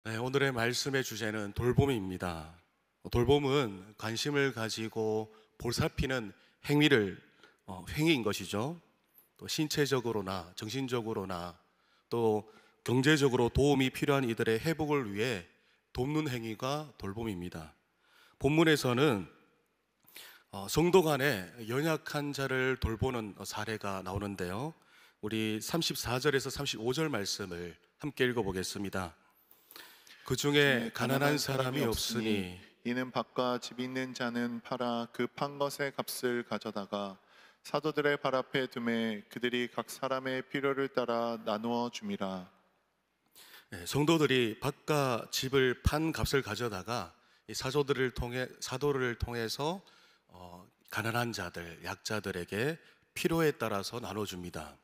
네, 오늘의 말씀의 주제는 돌봄입니다. 돌봄은 관심을 가지고 보살피는 행위인 것이죠. 또 신체적으로나 정신적으로나 또 경제적으로 도움이 필요한 이들의 회복을 위해 돕는 행위가 돌봄입니다. 본문에서는 성도 간에 연약한 자를 돌보는 사례가 나오는데요. 우리 34절에서 35절 말씀을 함께 읽어보겠습니다. 그 중에 가난한 사람이 없으니 이는 밭과 집 있는 자는 팔아 그 판 것의 값을 가져다가 사도들의 발 앞에 두매 그들이 각 사람의 필요를 따라 나누어 줌이라. 성도들이 밭과 집을 판 값을 가져다가 이 사도를 통해서 가난한 자들, 약자들에게 필요에 따라서 나눠줍니다.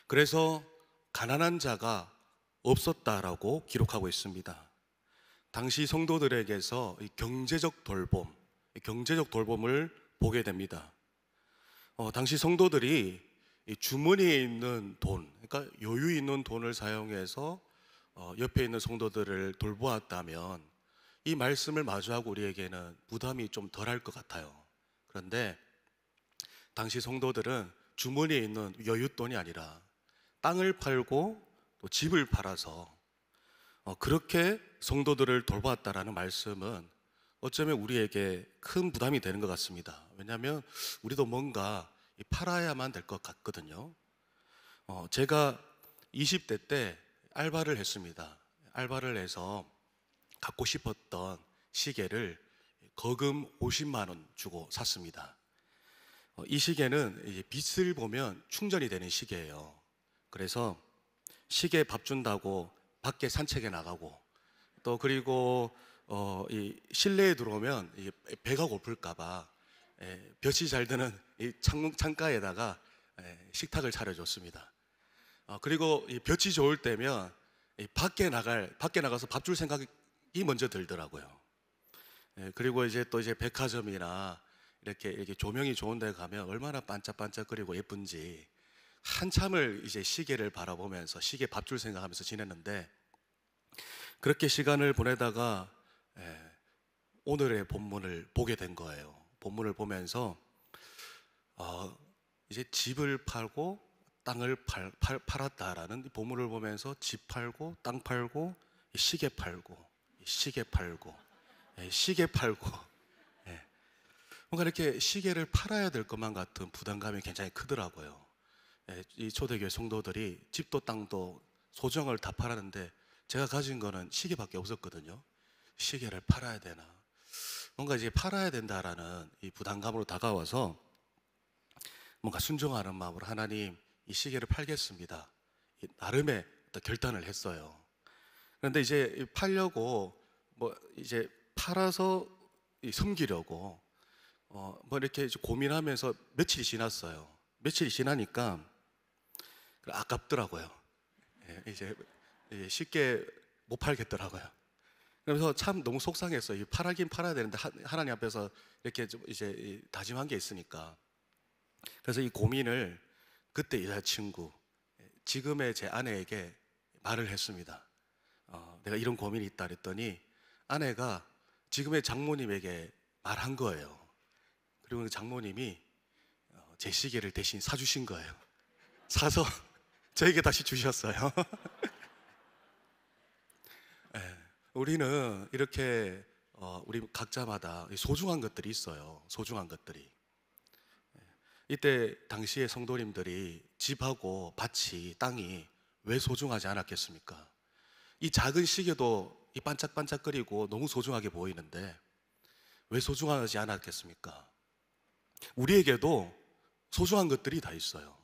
그래서 가난한 자가 없었다라고 기록하고 있습니다. 당시 성도들에게서 이 경제적 돌봄을 보게 됩니다. 당시 성도들이 이 주머니에 있는 돈, 그러니까 여유 있는 돈을 사용해서 옆에 있는 성도들을 돌보았다면 이 말씀을 마주하고 우리에게는 부담이 좀 덜할 것 같아요. 그런데 당시 성도들은 주머니에 있는 여윳돈이 아니라 땅을 팔고 또 집을 팔아서 그렇게 성도들을 돌보았다라는 말씀은 어쩌면 우리에게 큰 부담이 되는 것 같습니다. 왜냐하면 우리도 뭔가 팔아야만 될 것 같거든요. 제가 20대 때 알바를 했습니다. 알바를 해서 갖고 싶었던 시계를 거금 50만 원 주고 샀습니다. 이 시계는 이제 빛을 보면 충전이 되는 시계예요. 그래서 시계 밥 준다고 밖에 산책에 나가고 또 그리고 이 실내에 들어오면 배가 고플까봐 볕이 잘 드는 이 창가에다가 식탁을 차려줬습니다. 그리고 이 볕이 좋을 때면 밖에 나가서 밥 줄 생각이 먼저 들더라고요. 그리고 이제 또 백화점이나 이렇게 조명이 좋은 데 가면 얼마나 반짝반짝거리고 예쁜지 한참을 이제 시계를 바라보면서 시계 밥 줄 생각하면서 지냈는데 그렇게 시간을 보내다가 오늘의 본문을 보게 된 거예요. 본문을 보면서 이제 집을 팔고 땅을 팔았다라는 본문을 보면서 집 팔고 땅 팔고 시계 팔고 시계 팔고 시계 팔고 뭔가 이렇게 시계를 팔아야 될 것만 같은 부담감이 굉장히 크더라고요. 이 초대교회 성도들이 집도 땅도 소중한 걸 다 팔았는데 제가 가진 거는 시계밖에 없었거든요. 시계를 팔아야 되나? 뭔가 이제 팔아야 된다라는 이 부담감으로 다가와서 뭔가 순종하는 마음으로 하나님 이 시계를 팔겠습니다. 나름의 결단을 했어요. 그런데 이제 팔려고 뭐 이제 팔아서 섬기려고 뭐 이렇게 고민하면서 며칠이 지났어요. 며칠이 지나니까 아깝더라고요. 이제 쉽게 못 팔겠더라고요. 그래서 참 너무 속상했어요. 팔긴 팔아야 되는데 하나님 앞에서 이렇게 좀 이제 다짐한 게 있으니까. 그래서 이 고민을 그때 여자친구, 지금의 제 아내에게 말을 했습니다. 내가 이런 고민이 있다 그랬더니 아내가 지금의 장모님에게 말한 거예요. 그리고 그 장모님이 제 시계를 대신 사주신 거예요. 사서 저에게 다시 주셨어요. 우리는 이렇게 우리 각자마다 소중한 것들이 있어요. 소중한 것들이. 이때 당시의 성도님들이 집하고 밭이 땅이 왜 소중하지 않았겠습니까? 이 작은 시계도 이 반짝반짝거리고 너무 소중하게 보이는데 왜 소중하지 않았겠습니까? 우리에게도 소중한 것들이 다 있어요.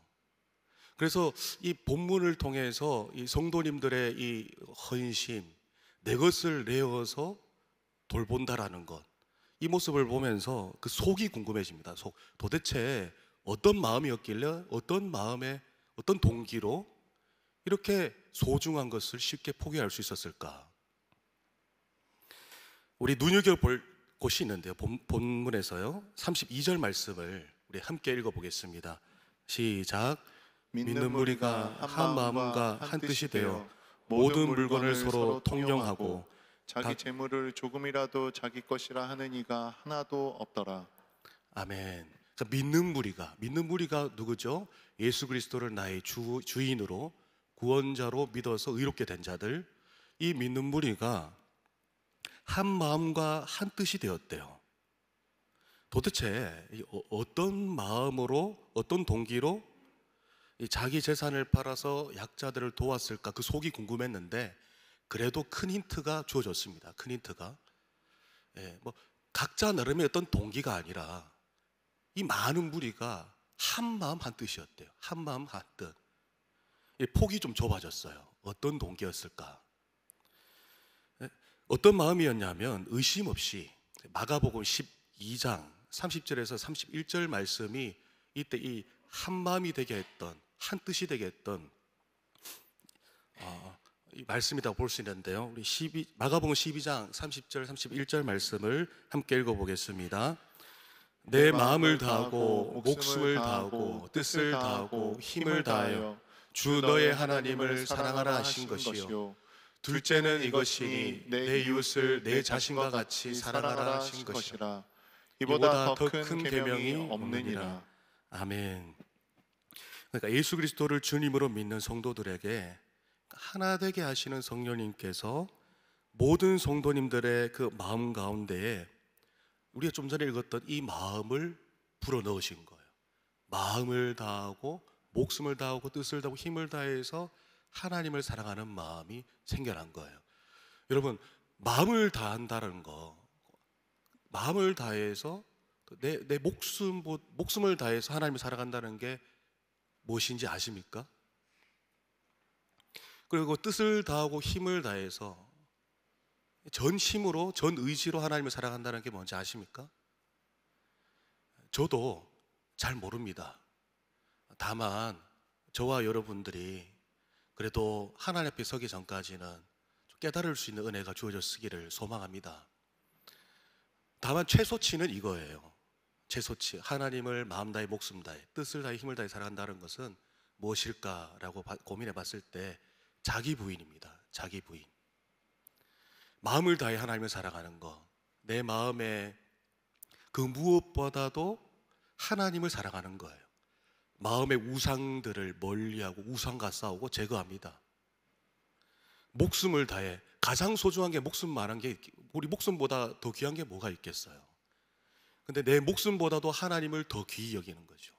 그래서 이 본문을 통해서 이 성도님들의 이 헌신, 내 것을 내어서 돌본다라는 것, 이 모습을 보면서 그 속이 궁금해집니다. 도대체 어떤 마음이었길래 어떤 마음에 어떤 동기로 이렇게 소중한 것을 쉽게 포기할 수 있었을까? 우리 눈여겨볼 곳이 있는데요. 본문에서요 32절 말씀을 우리 함께 읽어보겠습니다. 시작. 믿는 무리가 한 마음과 한 뜻이 되어 모든 물건을 서로 통용하고 자기 각- 재물을 조금이라도 자기 것이라 하는 이가 하나도 없더라. 아멘. 그래서 믿는 무리가 누구죠? 예수 그리스도를 나의 주인으로 구원자로 믿어서 의롭게 된 자들. 이 믿는 무리가 한 마음과 한 뜻이 되었대요. 도대체 어떤 마음으로, 어떤 동기로 이 자기 재산을 팔아서 약자들을 도왔을까? 그 속이 궁금했는데 그래도 큰 힌트가 주어졌습니다. 큰 힌트가. 예, 뭐 각자 나름의 어떤 동기가 아니라 이 많은 무리가 한 마음 한 뜻이었대요. 한 마음 한 뜻. 이 폭이 좀 좁아졌어요. 어떤 동기였을까? 예, 어떤 마음이었냐면 의심 없이 마가복음 12장 30절에서 31절 말씀이 이때 이 한 마음이 되게 했던, 한 뜻이 되게 했던 이 말씀이라고 볼 수 있는데요. 우리 마가복음 12장 30절 31절 말씀을 함께 읽어보겠습니다. 내 마음을 다하고 목숨을 다하고 뜻을 다하고 힘을 다하여 주 너의 하나님을 사랑하라 하신 것이요 둘째는 이것이니 내 이웃을 내 자신과 같이 사랑하라 하신 것이라. 이보다 더 큰 계명이 없느니라. 아멘. 그러니까 예수 그리스도를 주님으로 믿는 성도들에게 하나 되게 하시는 성령님께서 모든 성도님들의 그 마음 가운데에 우리가 좀 전에 읽었던 이 마음을 불어넣으신 거예요. 마음을 다하고 목숨을 다하고 뜻을 다하고 힘을 다해서 하나님을 사랑하는 마음이 생겨난 거예요. 여러분, 마음을 다한다는 거, 마음을 다해서 내 목숨을 다해서 하나님을 사랑한다는 게 무엇인지 아십니까? 그리고 뜻을 다하고 힘을 다해서 전 힘으로, 전 의지로 하나님을 사랑한다는 게 뭔지 아십니까? 저도 잘 모릅니다. 다만 저와 여러분들이 그래도 하나님 앞에 서기 전까지는 좀 깨달을 수 있는 은혜가 주어졌기를 소망합니다. 다만 최소치는 이거예요. 최소치, 하나님을 마음 다해 목숨 다해 뜻을 다해 힘을 다해 사랑한다는 것은 무엇일까라고 고민해 봤을 때 자기 부인입니다. 자기 부인. 마음을 다해 하나님을 사랑하는 것, 내 마음에 그 무엇보다도 하나님을 사랑하는 거예요. 마음의 우상들을 멀리하고 우상과 싸우고 제거합니다. 목숨을 다해, 가장 소중한 게 목숨만한 게, 우리 목숨보다 더 귀한 게 뭐가 있겠어요? 근데 내 목숨보다도 하나님을 더 귀히 여기는 거죠.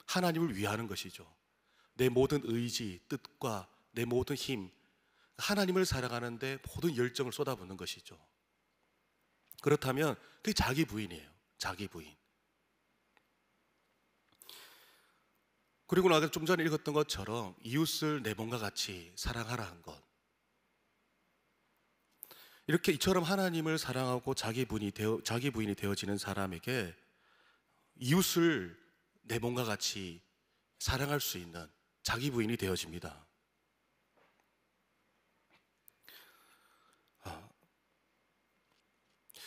하나님을 위하는 것이죠. 내 모든 의지, 뜻과 내 모든 힘, 하나님을 사랑하는데 모든 열정을 쏟아붓는 것이죠. 그렇다면 그게 자기 부인이에요. 자기 부인. 그리고 나가 좀 전에 읽었던 것처럼 이웃을 내 몸과 같이 사랑하라 한 것. 이렇게 이처럼 하나님을 사랑하고 자기 부인이 되어지는 사람에게 이웃을 내 몸과 같이 사랑할 수 있는 자기 부인이 되어집니다.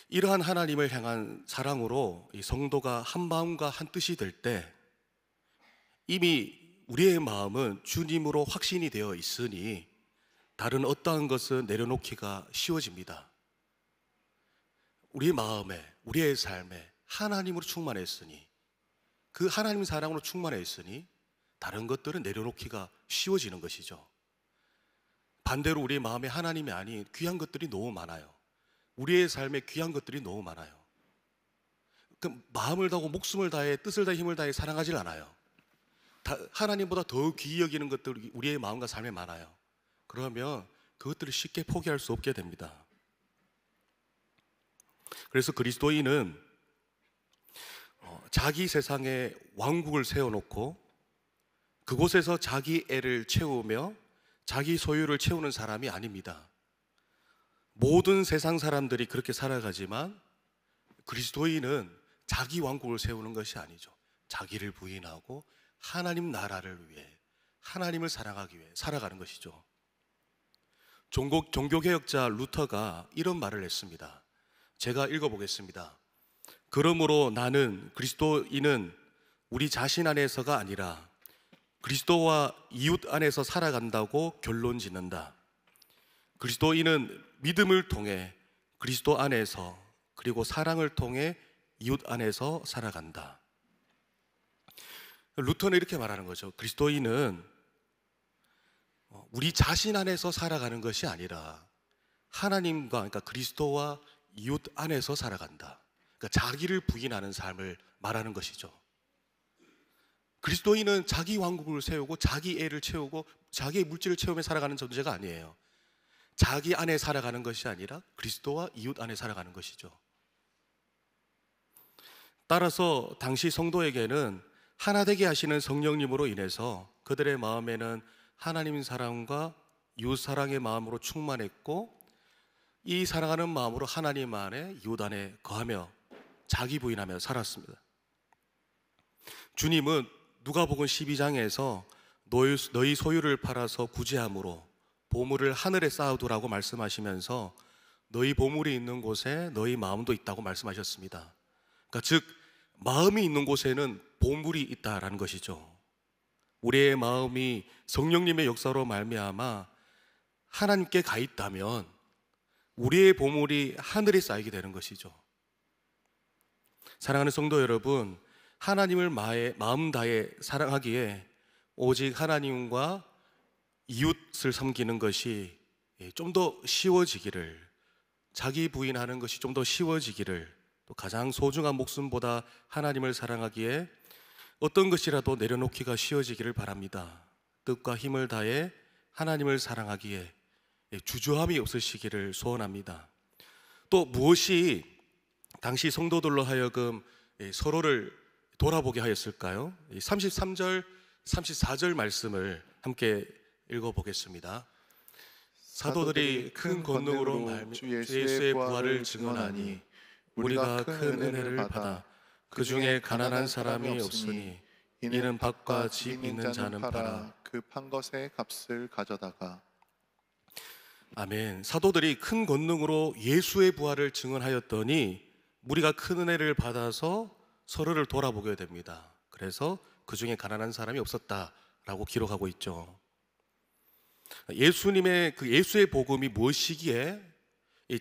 이러한 하나님을 향한 사랑으로 이 성도가 한 마음과 한 뜻이 될 때 이미 우리의 마음은 주님으로 확신이 되어 있으니 다른 어떠한 것은 내려놓기가 쉬워집니다. 우리의 마음에, 우리의 삶에 하나님으로 충만했으니, 그 하나님 사랑으로 충만했으니 다른 것들은 내려놓기가 쉬워지는 것이죠. 반대로 우리의 마음에 하나님이 아닌 귀한 것들이 너무 많아요. 우리의 삶에 귀한 것들이 너무 많아요. 그 마음을 다하고 목숨을 다해 뜻을 다해 힘을 다해 사랑하질 않아요. 하나님보다 더 귀히 여기는 것들이 우리의 마음과 삶에 많아요. 그러면 그것들을 쉽게 포기할 수 없게 됩니다. 그래서 그리스도인은 자기 세상에 왕국을 세워놓고 그곳에서 자기 애를 채우며 자기 소유를 채우는 사람이 아닙니다. 모든 세상 사람들이 그렇게 살아가지만 그리스도인은 자기 왕국을 세우는 것이 아니죠. 자기를 부인하고 하나님 나라를 위해, 하나님을 사랑하기 위해 살아가는 것이죠. 종교개혁자 루터가 이런 말을 했습니다. 제가 읽어보겠습니다. 그러므로 나는 그리스도인은 우리 자신 안에서가 아니라 그리스도와 이웃 안에서 살아간다고 결론 짓는다. 그리스도인은 믿음을 통해 그리스도 안에서 그리고 사랑을 통해 이웃 안에서 살아간다. 루터는 이렇게 말하는 거죠. 그리스도인은 우리 자신 안에서 살아가는 것이 아니라 하나님과, 그러니까 그리스도와 이웃 안에서 살아간다. 그러니까 자기를 부인하는 삶을 말하는 것이죠. 그리스도인은 자기 왕국을 세우고 자기 애를 채우고 자기의 물질을 채우며 살아가는 존재가 아니에요. 자기 안에 살아가는 것이 아니라 그리스도와 이웃 안에 살아가는 것이죠. 따라서 당시 성도에게는 하나 되게 하시는 성령님으로 인해서 그들의 마음에는 하나님 사랑과 이웃 사랑의 마음으로 충만했고, 이 사랑하는 마음으로 하나님 안에 이웃 안에 거하며 자기 부인하며 살았습니다. 주님은 누가복음 12장에서 너희 소유를 팔아서 구제함으로 보물을 하늘에 쌓아두라고 말씀하시면서 너희 보물이 있는 곳에 너희 마음도 있다고 말씀하셨습니다. 그러니까 즉 마음이 있는 곳에는 보물이 있다라는 것이죠. 우리의 마음이 성령님의 역사로 말미암아 하나님께 가 있다면 우리의 보물이 하늘에 쌓이게 되는 것이죠. 사랑하는 성도 여러분, 하나님을 마음 다해 사랑하기에 오직 하나님과 이웃을 섬기는 것이 좀 더 쉬워지기를, 자기 부인하는 것이 좀 더 쉬워지기를, 또 가장 소중한 목숨보다 하나님을 사랑하기에 어떤 것이라도 내려놓기가 쉬워지기를 바랍니다. 뜻과 힘을 다해 하나님을 사랑하기에 주저함이 없으시기를 소원합니다. 또 무엇이 당시 성도들로 하여금 서로를 돌아보게 하였을까요? 33절, 34절 말씀을 함께 읽어보겠습니다. 사도들이 큰 권능으로 주 예수의 부활을 증언하니 우리가 큰 은혜를 받아 그 중에 가난한 사람이 없으니 이는 밭과 집 있는 자는 팔아 그 판 것의 값을 가져다가. 아멘. 사도들이 큰 권능으로 예수의 부활을 증언하였더니 우리가 큰 은혜를 받아서 서로를 돌아보게 됩니다. 그래서 그 중에 가난한 사람이 없었다라고 기록하고 있죠. 예수님의 그 예수의 복음이 무엇이기에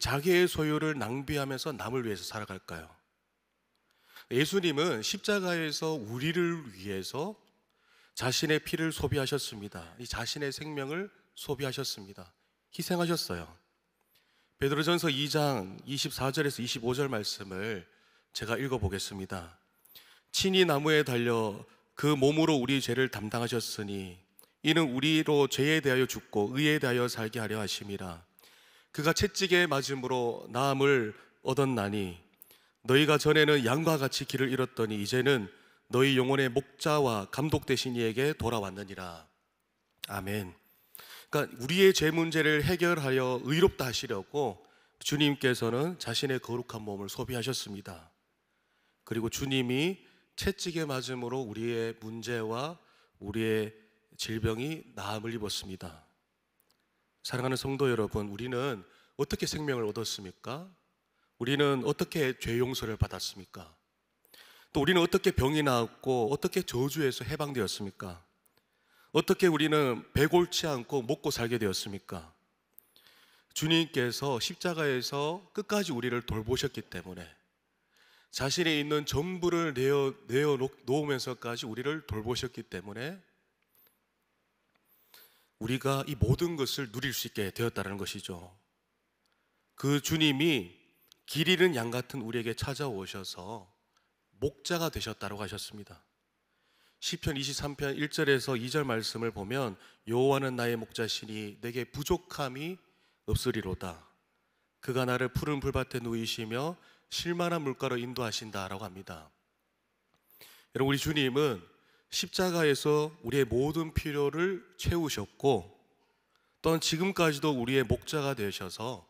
자기의 소유를 낭비하면서 남을 위해서 살아갈까요? 예수님은 십자가에서 우리를 위해서 자신의 피를 소비하셨습니다. 이 자신의 생명을 소비하셨습니다. 희생하셨어요. 베드로전서 2장 24절에서 25절 말씀을 제가 읽어보겠습니다. 친히 나무에 달려 그 몸으로 우리 죄를 담당하셨으니 이는 우리로 죄에 대하여 죽고 의에 대하여 살게 하려 하심이라. 그가 채찍에 맞음으로 나음을 얻었나니 너희가 전에는 양과 같이 길을 잃었더니 이제는 너희 영혼의 목자와 감독 되신 이에게 돌아왔느니라. 아멘. 그러니까 우리의 죄 문제를 해결하여 의롭다 하시려고 주님께서는 자신의 거룩한 몸을 소비하셨습니다. 그리고 주님이 채찍에 맞음으로 우리의 문제와 우리의 질병이 나음을 입었습니다. 사랑하는 성도 여러분, 우리는 어떻게 생명을 얻었습니까? 우리는 어떻게 죄 용서를 받았습니까? 또 우리는 어떻게 병이 나았고 어떻게 저주에서 해방되었습니까? 어떻게 우리는 배골치 않고 먹고 살게 되었습니까? 주님께서 십자가에서 끝까지 우리를 돌보셨기 때문에, 자신이 있는 전부를 내어 놓으면서까지 우리를 돌보셨기 때문에 우리가 이 모든 것을 누릴 수 있게 되었다는 것이죠. 그 주님이 길 잃은 양 같은 우리에게 찾아오셔서 목자가 되셨다고 하셨습니다. 시편 23편 1절에서 2절 말씀을 보면 여호와는 나의 목자시니 내게 부족함이 없으리로다. 그가 나를 푸른 풀밭에 누이시며 쉴만한 물가로 인도하신다라고 합니다. 여러분, 우리 주님은 십자가에서 우리의 모든 필요를 채우셨고 또한 지금까지도 우리의 목자가 되셔서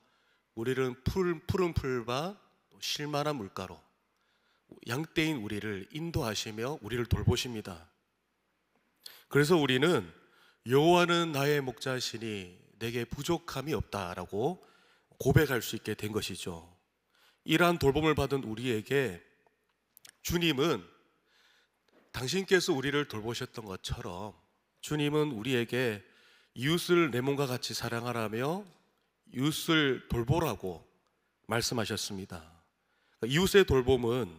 우리를 푸른 풀밭, 쉴만한 물가로 양떼인 우리를 인도하시며 우리를 돌보십니다. 그래서 우리는 여호와는 나의 목자시니 내게 부족함이 없다라고 고백할 수 있게 된 것이죠. 이러한 돌봄을 받은 우리에게 주님은 당신께서 우리를 돌보셨던 것처럼 주님은 우리에게 이웃을 내 몸과 같이 사랑하라며 이웃을 돌보라고 말씀하셨습니다. 이웃의 돌봄은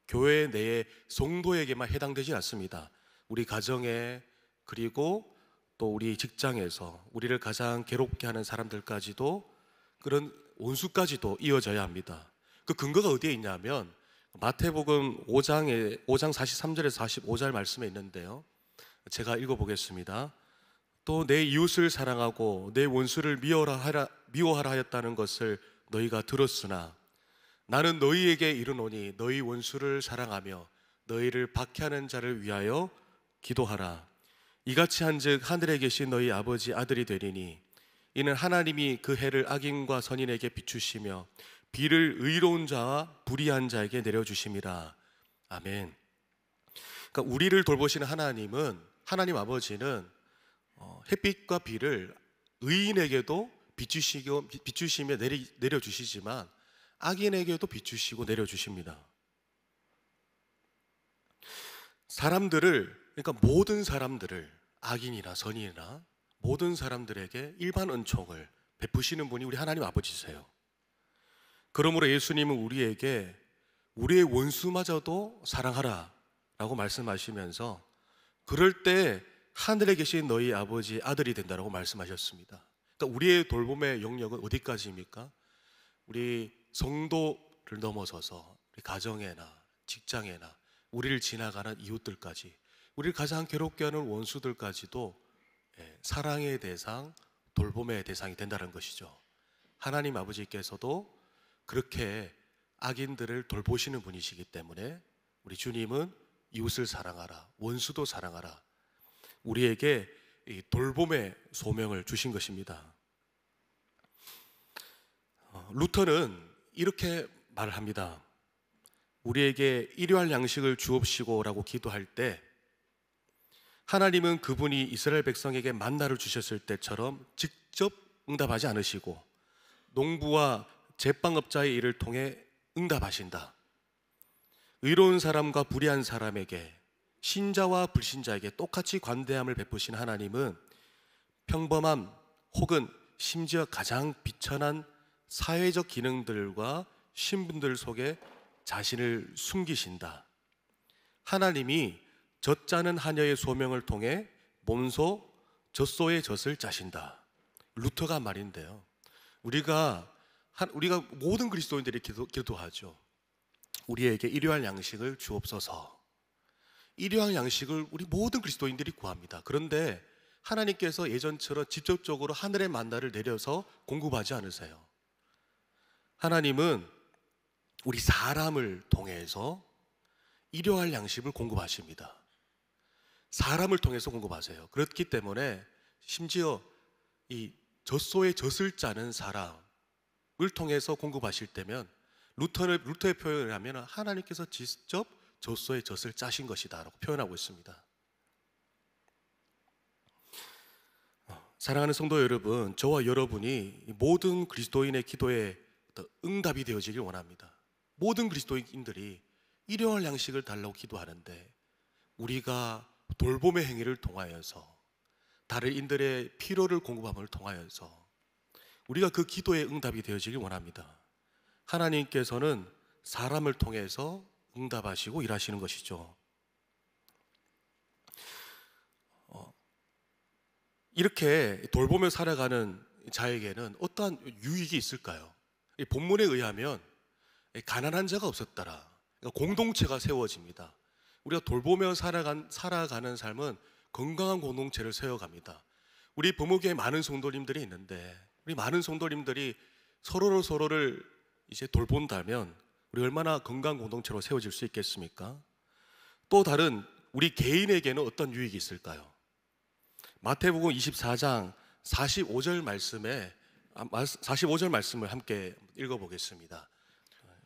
교회 내의 성도에게만 해당되지 않습니다. 우리 가정에, 그리고 또 우리 직장에서 우리를 가장 괴롭게 하는 사람들까지도, 그런 원수까지도 이어져야 합니다. 그 근거가 어디에 있냐면 마태복음 5장 43절에서 45절 말씀에 있는데요, 제가 읽어보겠습니다. 또 내 이웃을 사랑하고 내 원수를 미워하라 하였다는 것을 너희가 들었으나 나는 너희에게 이르노니 너희 원수를 사랑하며 너희를 박해하는 자를 위하여 기도하라. 이같이 한즉 하늘에 계신 너희 아버지 아들이 되리니 이는 하나님이 그 해를 악인과 선인에게 비추시며 비를 의로운 자와 불의한 자에게 내려주심이라. 아멘. 그러니까 우리를 돌보시는 하나님 아버지는 햇빛과 비를 의인에게도 비추시며 내려주시지만 악인에게도 비추시고 내려주십니다. 그러니까 모든 사람들을, 악인이나 선인이나 모든 사람들에게 일반 은총을 베푸시는 분이 우리 하나님 아버지세요. 그러므로 예수님은 우리에게 우리의 원수마저도 사랑하라 라고 말씀하시면서 그럴 때 하늘에 계신 너희 아버지 아들이 된다라고 말씀하셨습니다. 그러니까 우리의 돌봄의 영역은 어디까지입니까? 우리 성도를 넘어서서 우리 가정에나 직장에나 우리를 지나가는 이웃들까지, 우리를 가장 괴롭게 하는 원수들까지도 사랑의 대상, 돌봄의 대상이 된다는 것이죠. 하나님 아버지께서도 그렇게 악인들을 돌보시는 분이시기 때문에 우리 주님은 이웃을 사랑하라, 원수도 사랑하라, 우리에게 이 돌봄의 소명을 주신 것입니다. 루터는 이렇게 말을 합니다. 우리에게 일용할 양식을 주옵시고라고 기도할 때 하나님은 그분이 이스라엘 백성에게 만나를 주셨을 때처럼 직접 응답하지 않으시고 농부와 제빵업자의 일을 통해 응답하신다. 의로운 사람과 불의한 사람에게, 신자와 불신자에게 똑같이 관대함을 베푸신 하나님은 평범함 혹은 심지어 가장 비천한 사회적 기능들과 신분들 속에 자신을 숨기신다. 하나님이 젖자는 하녀의 소명을 통해 몸소 젖소의 젖을 짜신다. 루터가 말인데요, 우리가 모든 그리스도인들이 기도하죠. 우리에게 일용할 양식을 주옵소서. 일용할 양식을 우리 모든 그리스도인들이 구합니다. 그런데 하나님께서 예전처럼 직접적으로 하늘의 만나를 내려서 공급하지 않으세요. 하나님은 우리 사람을 통해서 일용할 양식을 공급하십니다. 사람을 통해서 공급하세요. 그렇기 때문에 심지어 이 젖소의 젖을 짜는 사람을 통해서 공급하실 때면 루터의 표현을 하면 하나님께서 직접 젖소의 젖을 짜신 것이다 라고 표현하고 있습니다. 사랑하는 성도 여러분, 저와 여러분이 모든 그리스도인의 기도에 응답이 되어지길 원합니다. 모든 그리스도인들이 일용할 양식을 달라고 기도하는데 우리가 돌봄의 행위를 통하여서, 다른 인들의 필요를 공급함을 통하여서 우리가 그 기도에 응답이 되어지길 원합니다. 하나님께서는 사람을 통해서 응답하시고 일하시는 것이죠. 이렇게 돌보며 살아가는 자에게는 어떠한 유익이 있을까요? 이 본문에 의하면 가난한 자가 없었더라. 그러니까 공동체가 세워집니다. 우리가 돌보며 살아가는 삶은 건강한 공동체를 세워갑니다. 우리 부모교에 많은 성도님들이 있는데 우리 많은 성도님들이 서로를 이제 돌본다면 우리 얼마나 건강한 공동체로 세워질 수 있겠습니까? 또 다른 우리 개인에게는 어떤 유익이 있을까요? 마태복음 24장 45절 말씀을 함께 읽어보겠습니다.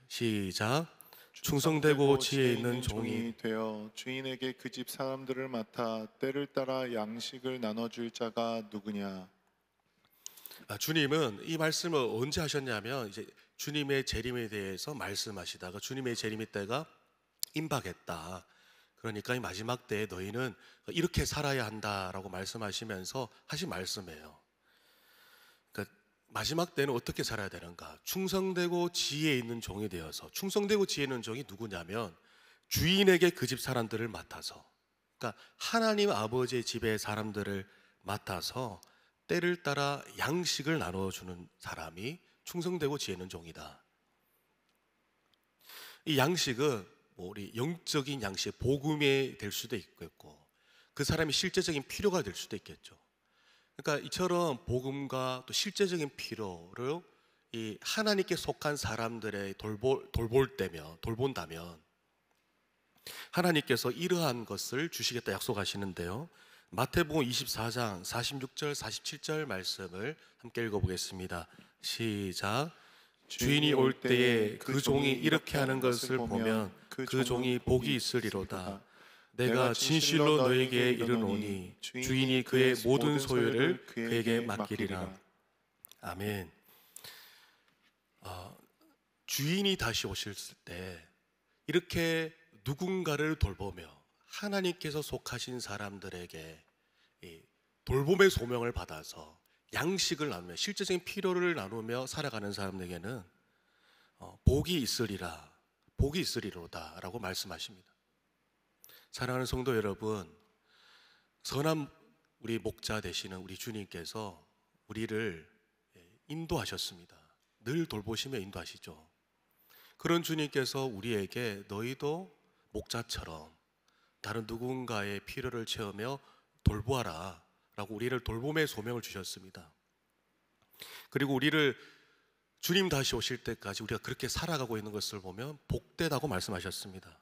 시작. 충성되고 지혜 있는 종이 되어 주인에게 그 집 사람들을 맡아 때를 따라 양식을 나눠줄 자가 누구냐? 주님은 이 말씀을 언제 하셨냐면 이제 주님의 재림에 대해서 말씀하시다가 주님의 재림의 때가 임박했다. 그러니까 이 마지막 때에 너희는 이렇게 살아야 한다라고 말씀하시면서 하신 말씀이에요. 그러니까 마지막 때는 어떻게 살아야 되는가? 충성되고 지혜 있는 종이 되어서, 충성되고 지혜 있는 종이 누구냐면 주인에게 그 집 사람들을 맡아서, 그러니까 하나님 아버지의 집의 사람들을 맡아서 때를 따라 양식을 나눠주는 사람이 충성되고 지혜 있는 종이다. 이 양식은 뭐 우리 영적인 양식, 복음이 될 수도 있겠고, 그 사람이 실제적인 필요가 될 수도 있겠죠. 그러니까 이처럼 복음과 또 실제적인 필요를 이 하나님께 속한 사람들의 돌본다면 하나님께서 이러한 것을 주시겠다 약속하시는데요. 마태복음 24장 46절 47절 말씀을 함께 읽어보겠습니다. 시작. 주인이 올 때에 그 종이 이렇게 하는 것을 보면 그 종이 복이 있으리로다. 내가 진실로 너에게 이르노니 주인이 그의 모든 소유를 그에게 맡기리라. 아멘. 주인이 다시 오실 때 이렇게 누군가를 돌보며 하나님께서 속하신 사람들에게 이 돌봄의 소명을 받아서 양식을 나누며 실제적인 필요를 나누며 살아가는 사람에게는 복이 있으리라, 복이 있으리로다 라고 말씀하십니다. 사랑하는 성도 여러분, 선한 우리 목자 되시는 우리 주님께서 우리를 인도하셨습니다. 늘 돌보시며 인도하시죠. 그런 주님께서 우리에게 너희도 목자처럼 다른 누군가의 필요를 채우며 돌보아라 라고 우리를 돌봄의 소명을 주셨습니다. 그리고 우리를 주님 다시 오실 때까지 우리가 그렇게 살아가고 있는 것을 보면 복되다고 말씀하셨습니다.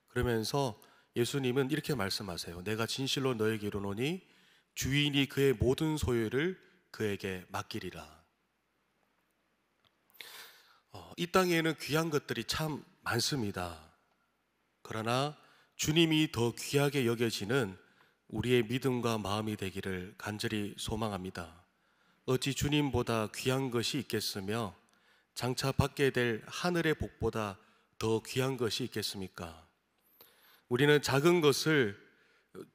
그러면서 예수님은 이렇게 말씀하세요. 내가 진실로 너에게 이르노니 주인이 그의 모든 소유를 그에게 맡기리라. 이 땅에는 귀한 것들이 참 많습니다. 그러나 주님이 더 귀하게 여겨지는 우리의 믿음과 마음이 되기를 간절히 소망합니다. 어찌 주님보다 귀한 것이 있겠으며 장차 받게 될 하늘의 복보다 더 귀한 것이 있겠습니까? 우리는 작은 것을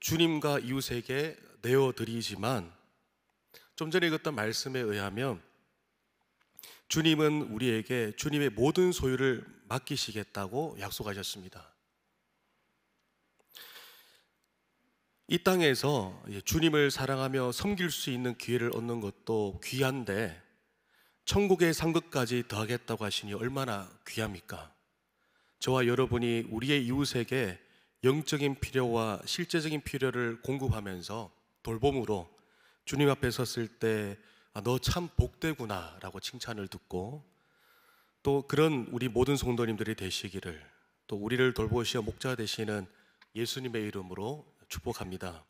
주님과 이웃에게 내어드리지만 좀 전에 읽었던 말씀에 의하면 주님은 우리에게 주님의 모든 소유를 맡기시겠다고 약속하셨습니다. 이 땅에서 주님을 사랑하며 섬길 수 있는 기회를 얻는 것도 귀한데 천국의 상급까지 더하겠다고 하시니 얼마나 귀합니까? 저와 여러분이 우리의 이웃에게 영적인 필요와 실제적인 필요를 공급하면서 돌봄으로 주님 앞에 섰을 때 너 참 복되구나 라고 칭찬을 듣고 또 그런 우리 모든 성도님들이 되시기를 또 우리를 돌보시어 목자 되시는 예수님의 이름으로 축복합니다.